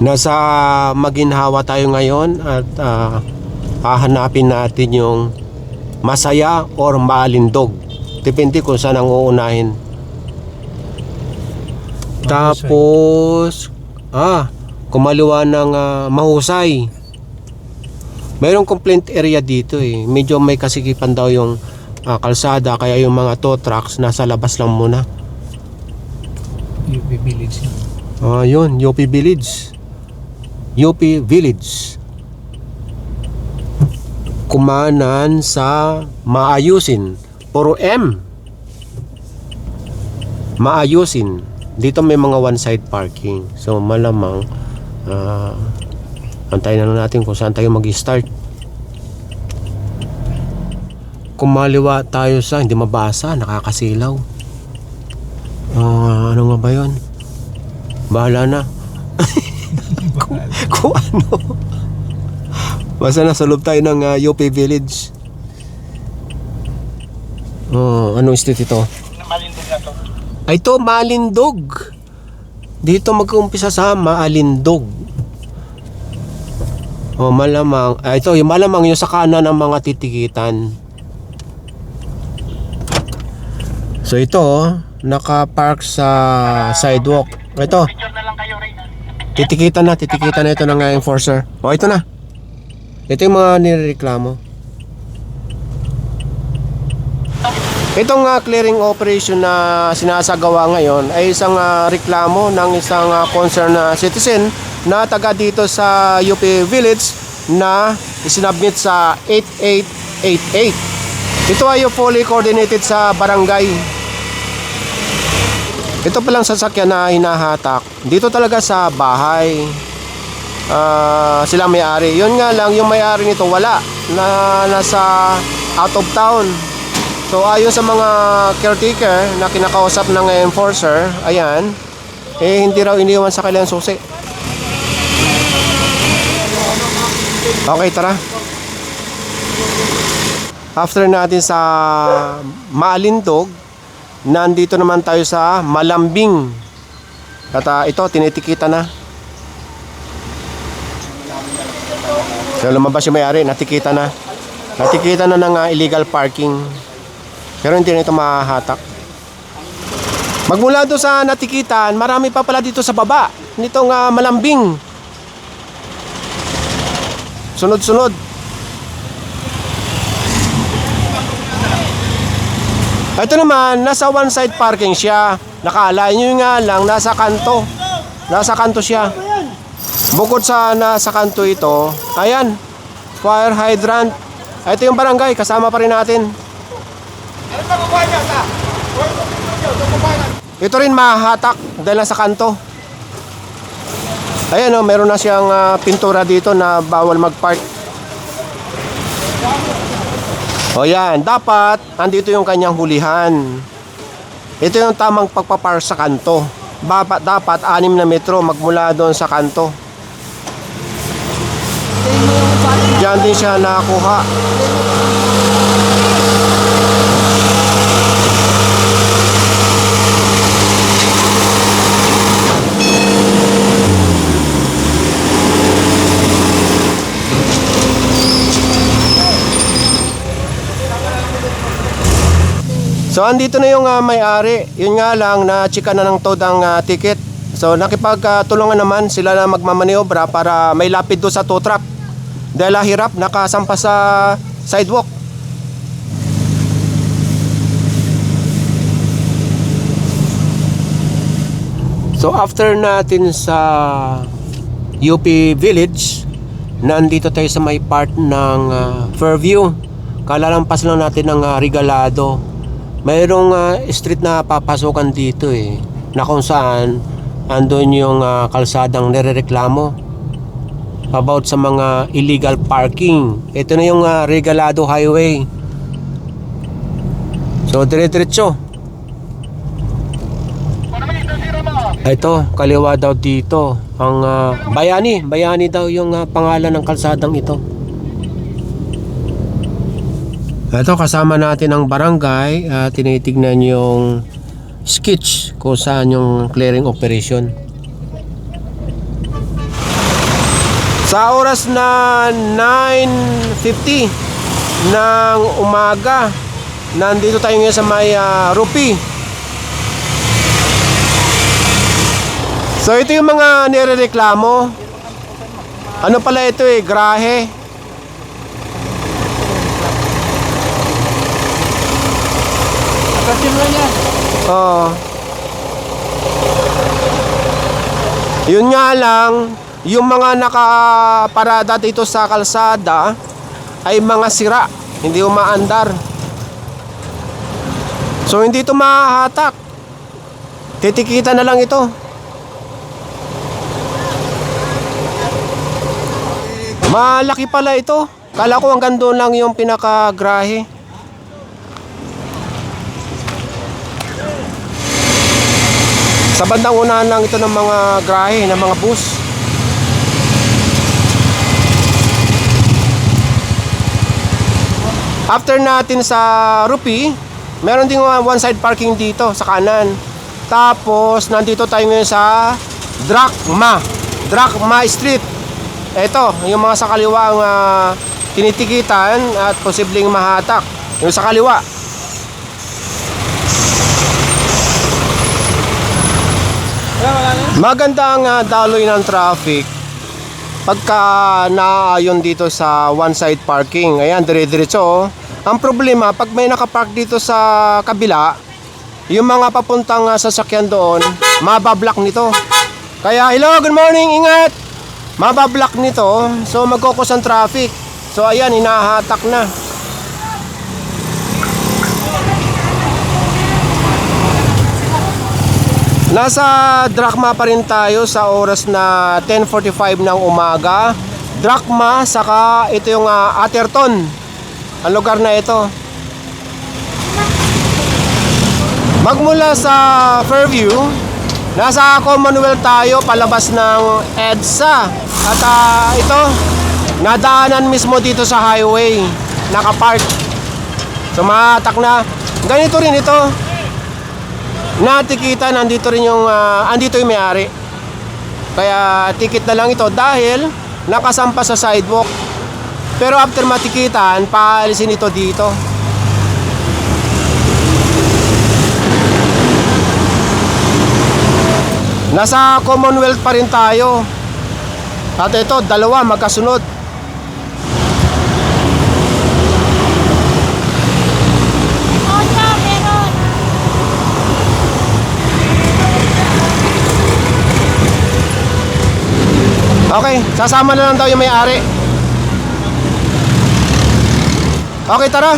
Nasa Maginhawa tayo ngayon at hahanapin natin yung Masaya or Maalindog. Depende kung saan ang uunahin. Tapos kumaliwa ng Mahusay. Mayroong complaint area dito eh. Medyo may kasikipan daw yung kalsada, kaya yung mga tow trucks nasa labas lang muna. UP Village. Yun, UP Village. UP Village. Kumanan sa Maayusin. Puro M. Maayusin. Dito may mga one side parking. So malamang antayin na lang natin kung saan tayo mag-start. Kumaliwa tayo sa hindi mabasa, nakakasilaw. Ano nga ba yun? Bahala na. kung ano. Basta nasa loob tayo ng UP Village. Anong street ito? Malindog na to. Ay, ito, Maalindog. Dito mag-uumpisa sa Maalindog. Malamang. Ito, yung malamang yung sa kanan ng mga titikitan. So ito, naka-park sa sidewalk. Ito. Titikitan na ito ng enforcer. Ito na. Ito yung mga nireklamo. Itong clearing operation na sinasagawa ngayon ay isang reklamo ng isang concerned citizen na taga dito sa UP Village na isinabmit sa 8888. Ito ay fully coordinated sa barangay. Ito palang sasakyan na hinahatak dito talaga sa bahay. Sila may-ari. Yun nga lang, yung may-ari nito wala, na nasa out of town. So ayon sa mga caretaker na kinakausap ng enforcer, ayan, hindi raw iniwan sa kanilang susi. Okay, tara. After natin sa Maalindog, nandito naman tayo sa Malambing. At ito, tinitikita na. So lumabas yung may-ari, natikita na. Natikita na ng illegal parking. Pero hindi na ito mahahatak. Magmula doon sa natikitan, marami pa pala dito sa baba nitong Malambing. Sunod-sunod. Ito naman, nasa one side parking siya. Nakala nyo nga lang, nasa kanto. Nasa kanto siya. Bukod sa nasa kanto ito, ayan, fire hydrant. Ito yung barangay, kasama pa rin natin. Ito rin mahahatak dahil nasa kanto. Ayan, meron na siyang pintura dito na bawal mag-park. Yan, dapat andito yung kanyang hulihan. Ito yung tamang pagpapark sa kanto. Dapat 6 na metro magmula doon sa kanto. Diyan din siya nakakuha. So andito na yung may-ari. Yun nga lang, na-chika na ng TOD ang ticket. So nakipagtulungan naman sila na magmamaniobra para may lapid doon sa tow truck. Dahil hirap, nakasampa sa sidewalk. So after natin sa UP Village, nandito tayo sa may part ng Fairview. Kalalampas lang natin ng Regalado. Mayroong street na papasukan dito na kung saan andun yung kalsadang nirereklamo about sa mga illegal parking. Ito na yung Regalado Highway. So dire-diretso. Ito, kaliwa daw dito ang Bayani daw yung pangalan ng kalsadang ito. Ito, kasama natin ang barangay. Tinitignan yung sketch kung saan yung clearing operation. Sa oras na 9:50 ng umaga, nandito tayo ngayon sa may Rupi. So ito yung mga nirereklamo. Ano pala ito grahe. Akasin mo yan. Oo. Yun nga lang, yung mga nakaparada dito sa kalsada ay mga sira, hindi umaandar. So hindi ito mahahatak. Titikita na lang ito. Malaki pala ito. Kala ko hanggang doon lang yung pinakagrahe. Sa bandang unahan lang ito ng mga grahe, ng mga bus. After natin sa Rupi, meron ding one side parking dito sa kanan. Tapos nandito tayo ngayon sa Drachma Street. Ito, yung mga sa kaliwa ang tinitikitan at posibleng mahatak. Yung sa kaliwa. Maganda ang daloy ng traffic pagka naayon dito sa one side parking. Ayan, dire-diretso. Ang problema, pag may nakapark dito sa kabila, yung mga papuntang sasakyan doon, mabablock nito. Kaya, hello, good morning, ingat! Mabablock nito, so magkukos ang traffic. So ayan, hinahatak na. Nasa Drachma pa rin tayo sa oras na 10:45 ng umaga. Drachma, saka ito yung Atherton. Ang lugar na ito. Magmula sa Fairview, nasa Commonwealth tayo palabas ng EDSA. At ito, nadaanan mismo dito sa highway, nakapark. So mahatak na. Ganito rin ito. Natikita, nandito rin yung andito yung may-ari. Kaya tikit na lang ito dahil nakasampa sa sidewalk. Pero after matikitan, paalisin ito dito. Nasa Commonwealth pa rin tayo. At ito, dalawa magkasunod. Okay, sasama na lang daw yung may-ari. Okay, tara.